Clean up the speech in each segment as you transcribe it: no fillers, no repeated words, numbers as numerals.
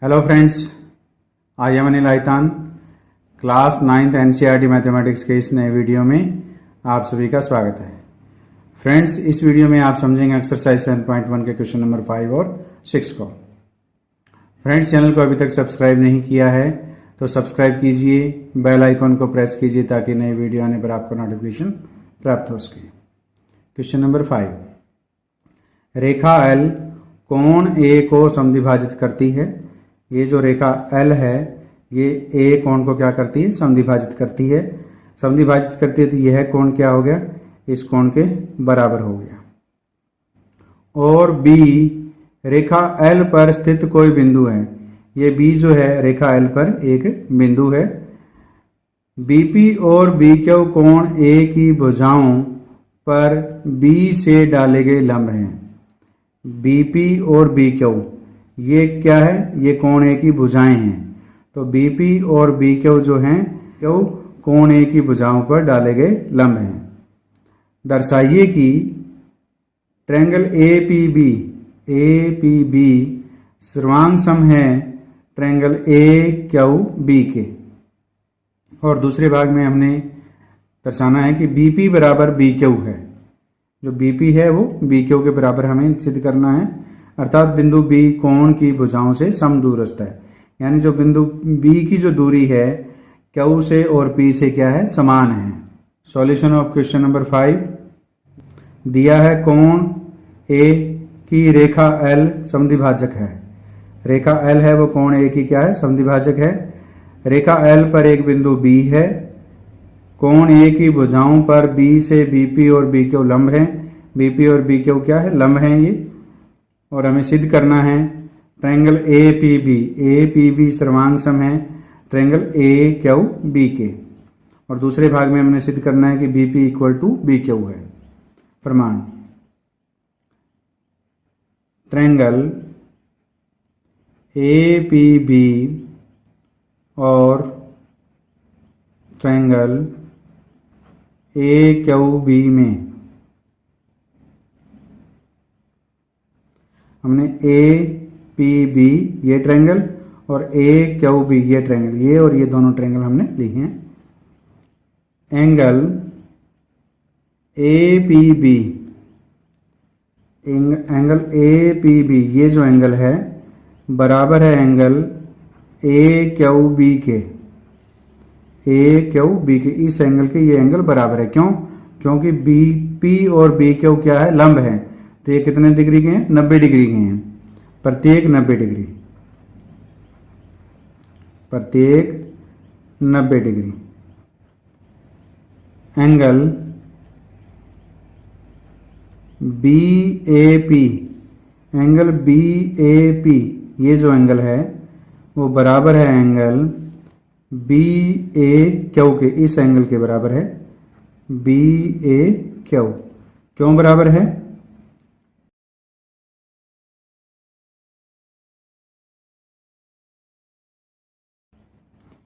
Hello friends, I am Anil Aitan. Class 9th NCERT mathematics के इस नए वीडियो में आप सभी का स्वागत है। फ्रेंड्स, इस वीडियो में आप समझेंगे एक्सरसाइज 7.1 के क्वेश्चन नंबर 5 और 6 को। फ्रेंड्स, चैनल को अभी तक सब्सक्राइब नहीं किया है तो सब्सक्राइब कीजिए, बेल आइकॉन को प्रेस कीजिए ताकि नए वीडियो आने पर आपको नोटिफिकेशन प्राप्त हो सके। क्वेश्चन नंबर 5, रेखा एल कोण ए को समद्विभाजित करती है। ये जो रेखा L है ये ए कोण को क्या करती है? समद्विभाजित करती है। समद्विभाजित करती है तो यह कोण क्या हो गया? इस कोण के बराबर हो गया। और B रेखा L पर स्थित कोई बिंदु है। ये B जो है रेखा L पर एक बिंदु है। BP और BQ कोण A की भुजाओं पर B से डाले गए लंब हैं। BP और BQ ये क्या है? ये कोण ए की भुजाएं हैं। तो BP और BQ जो हैं क्यों कोण ए की भुजाओं पर डाले गए लंब हैं। दर्शाइए कि ट्रायंगल APB सर्वांग सम है ट्रायंगल AQB के। और दूसरे भाग में हमने दर्शाना है कि BP बराबर BQ है। जो BP है वो BQ के बराबर हमें सिद्ध करना है, अर्थात बिंदु B कोण की भुजाओं से समदूरस्थ है। यानी जो बिंदु B की जो दूरी है Q से और P से क्या है? समान है। सॉल्यूशन ऑफ क्वेश्चन नंबर 5 दिया है कोण A की रेखा L समद्विभाजक है। रेखा L है वो कोण A की क्या है? समद्विभाजक है। रेखा L पर एक बिंदु B है। कोण A की भुजाओं पर B से BP और BQ लंब हैं। BP और BQ क्या है? लंब हैं ये। और हमें सिद्ध करना है ट्रायंगल APB सर्वांग सम है ट्रायंगल AQB के। और दूसरे भाग में हमने सिद्ध करना है कि BP इक्वल टू BQ है। प्रमाण, ट्रायंगल APB और ट्रायंगल AQB में हमने APB ये ट्रायंगल और AQB ये ट्रायंगल, ये और ये दोनों ट्रायंगल हमने लिखे हैं। एंगल APB ये जो एंगल है बराबर है एंगल AQB के। AQB के इस एंगल के ये एंगल बराबर है। क्यों? क्योंकि BP और BQ क्या है? लंब है। तो ये कितने डिग्री के हैं? 90 डिग्री के हैं। प्रत्येक 90 डिग्री, प्रत्येक 90 डिग्री। एंगल BAP ये जो एंगल है वो बराबर है एंगल BAQ के। इस एंगल के बराबर है BAQ। क्यों बराबर है?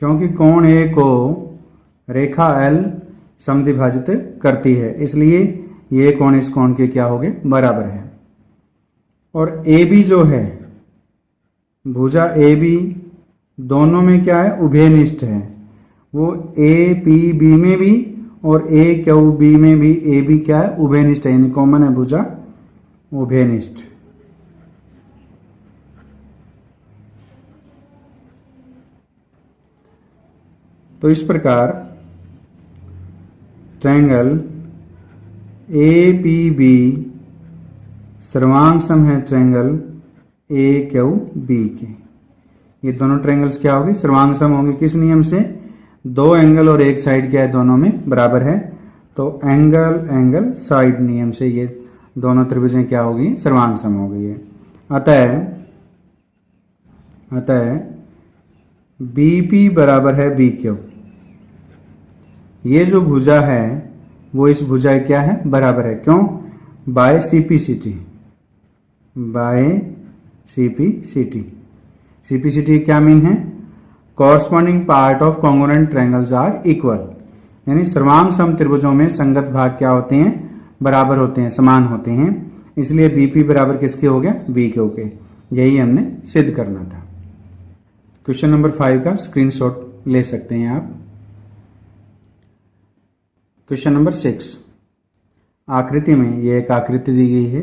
क्योंकि कोण A को रेखा L समद्विभाजित करती है, इसलिए ये कोण इस कोण के क्या हो गए? बराबर है। और AB जो है भुजा AB दोनों में क्या है? उभयनिष्ठ है। वो APB में भी और AQB में भी AB क्या है? उभयनिष्ठ है, यानी कॉमन है भुजा उभयनिष्ठ। तो इस प्रकार ट्रायंगल APB सर्वांग सम है ट्रायंगल AQB के। ये दोनों ट्रायंगल्स क्या होंगे? सर्वांग सम होंगे। किस नियम से? दो एंगल और एक साइड क्या है? दोनों में बराबर है। तो एंगल साइड नियम से ये दोनों त्रिभुजें क्या होगी? सर्वांग सम हो गई है। अतः BP बराबर है BQ। ये जो भुजा है वो इस भुजा क्या है? बराबर है। क्यों? बाय CPCT क्या मीन है? Corresponding part of congruent triangles are equal. यानी सर्वांग सम त्रिभुजों में संगत भाग क्या होते हैं? बराबर होते हैं, समान होते हैं। इसलिए BP बराबर किसके हो गया? BQ के। यही हमने सिद्ध करना था। क्वेश्चन नंबर 5 का स्क्रीनशॉट ले सकते हैं आप। क्वेश्चन नंबर 6, आकृति में ये एक आकृति दी गई है,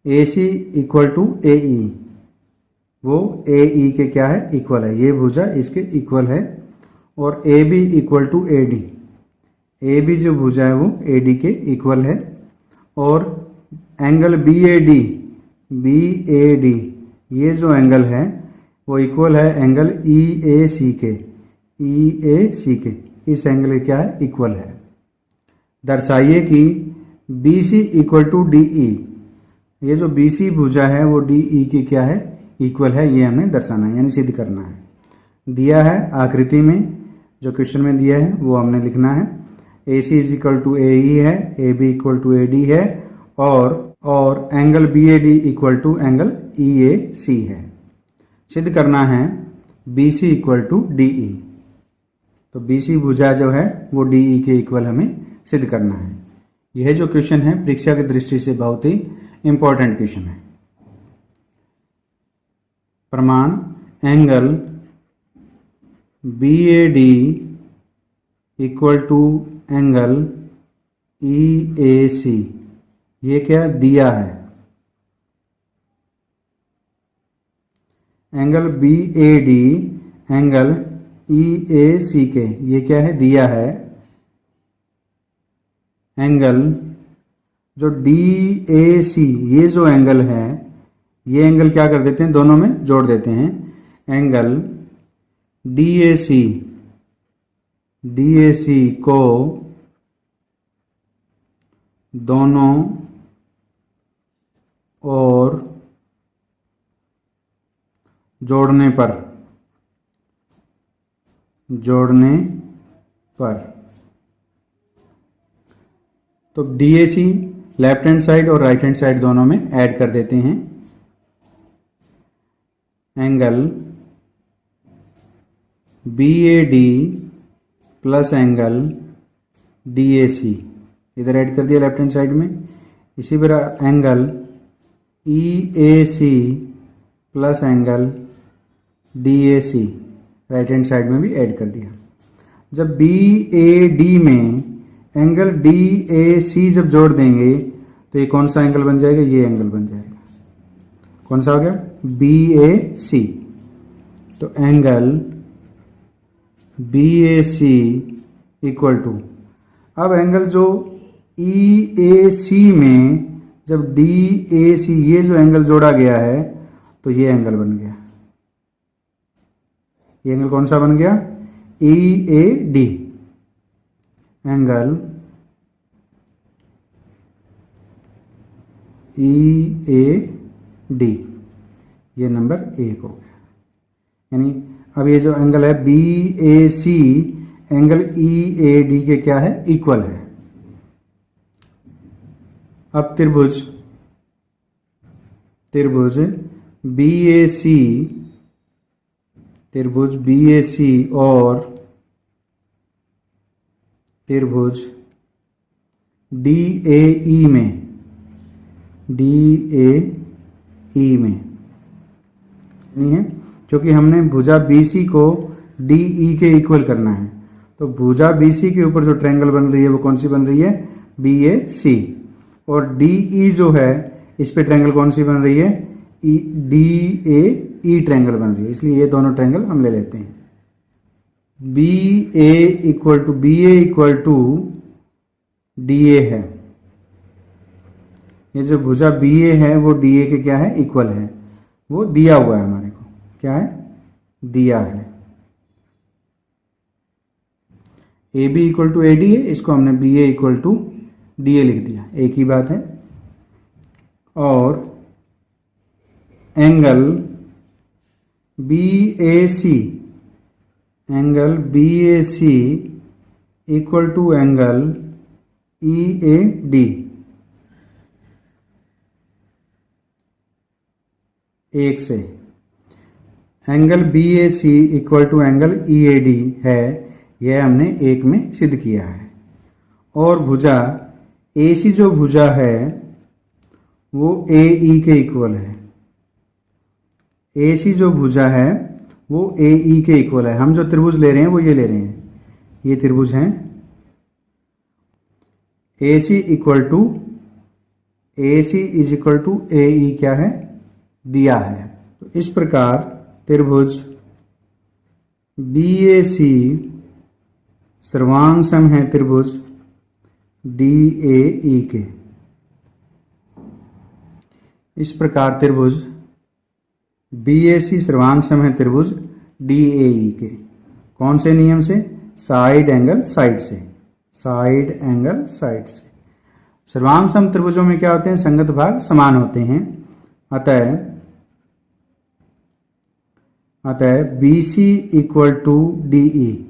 AC इक्वल टू AE, वो AE के क्या है, इक्वल है, ये भुजा इसके इक्वल है, और AB equal to AD, AB जो भुजा है वो AD के इक्वल है, और एंगल BAD ये जो एंगल है वो इक्वल है एंगल EAC के, इस एंगल क्या है, इक्वल है। दर्शाइए कि BC इक्वल टू DE, ये जो BC भुजा है वो DE की क्या है, इक्वल है, ये हमें दर्शाना है, यानी सिद्ध करना है। दिया है आकृति में, जो क्वेश्चन में दिया है वो हमने लिखना है। AC is equal to AE है, AB इक्वल टू AD है, और angle BAD equal to angle EAC है। सिद्ध करना है BC इक्वल टू DE, तो BC भुजा जो है वो DE के इक्वल हमें सिद्ध करना है। यह जो क्वेश्चन है परीक्षा की दृष्टि से बहुत ही इंपॉर्टेंट क्वेश्चन है। प्रमाण angle BAD equal to angle EAC, ये क्या दिया है। एंगल BAD एंगल EAC के, ये क्या है, दिया है। एंगल जो DAC ये जो एंगल है, ये एंगल क्या कर देते हैं, दोनों में जोड़ देते हैं। एंगल DAC को दोनों और जोड़ने पर तो DAC लेफ्ट हैंड साइड और राइट हैंड साइड दोनों में ऐड कर देते हैं। Angle BAD plus angle DAC इधर ऐड कर दिया लेफ्ट हैंड साइड में। इसी तरह angle EAC plus angle DAC right hand side में भी ऐड कर दिया। जब BAD में एंगल DAC जब जोड़ देंगे तो ये कौन सा एंगल बन जाएगा, ये एंगल बन जाएगा। कौन सा हो गया, BAC। तो एंगल BAC इक्वल टू, अब एंगल जो EAC में जब DAC ये जो एंगल जोड़ा गया है तो ये एंगल बन गया। ये एंगल कौन सा बन गया, EAD। एंगल EAD ये नंबर 1 हो गया। यानी अब ये जो एंगल है BAC एंगल EAD के क्या है, इक्वल है। अब त्रिभुज BAC और त्रिभुज DAE में नहीं है, क्योंकि हमने भुजा BC को DE के इक्वल करना है। तो भुजा BC के ऊपर जो ट्रायंगल बन रही है वो कौन सी बन रही है, BAC, और DE जो है इस पे ट्रायंगल कौन सी बन रही है, DAE ट्रायंगल बन रही है। इसलिए ये दोनों ट्रायंगल हम ले लेते हैं। BA इक्वल टू DA है। ये जो भुजा BA है वो DA के क्या है, इक्वल है। वो दिया हुआ है हमारे को, क्या है, दिया है। AB इक्वल टू AD है, इसको हमने BA इक्वल टू DA लिख दिया, एक ही बात है। और angle BAC equal to angle EAD। एक से angle BAC equal to angle EAD है, यह हमने एक में सिद्ध किया है। और भुजा AC जो भुजा है वो AE के इक्वल है। AC जो भुजा है वो ए ई के इक्वल है। हम जो त्रिभुज ले रहे हैं वो ये ले रहे हैं, ये त्रिभुज हैं A C equal to A C is equal to A E क्या है, दिया है। तो इस प्रकार त्रिभुज बी ए सी सर्वांग सम है त्रिभुज डी ए ई के। इस प्रकार त्रिभुज बी ए सी सर्वांग सम है त्रिभुज डी ए ई के। कौन से नियम से? साइड एंगल साइड से, साइड एंगल साइड से। सर्वांग सम त्रिभुजों में क्या होते हैं? संगत भाग समान होते हैं। अतः B C equal to D E,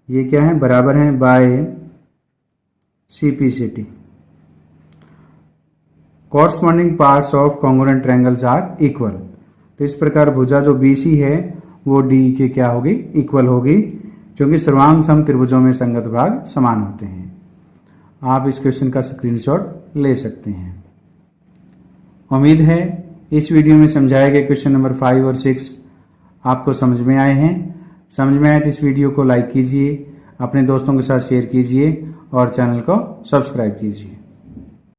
ये क्या है? बराबर है by C P C T. Corresponding parts of congruent triangles are equal. तो इस प्रकार भुजा जो बी सी है वो डी के क्या होगी? इक्वल होगी, क्योंकि सर्वांग सम त्रिभुजों में संगत भाग समान होते हैं। आप इस क्वेश्चन का स्क्रीनशॉट ले सकते हैं। उम्मीद है इस वीडियो में समझाए गए क्वेश्चन नंबर 5 और 6 आपको समझ में आए हैं। समझ में आए तो इस वीडियो को लाइक कीजिए, अपने दोस्तों के साथ शेयर कीजिए और चैनल को सब्सक्राइब कीजिए।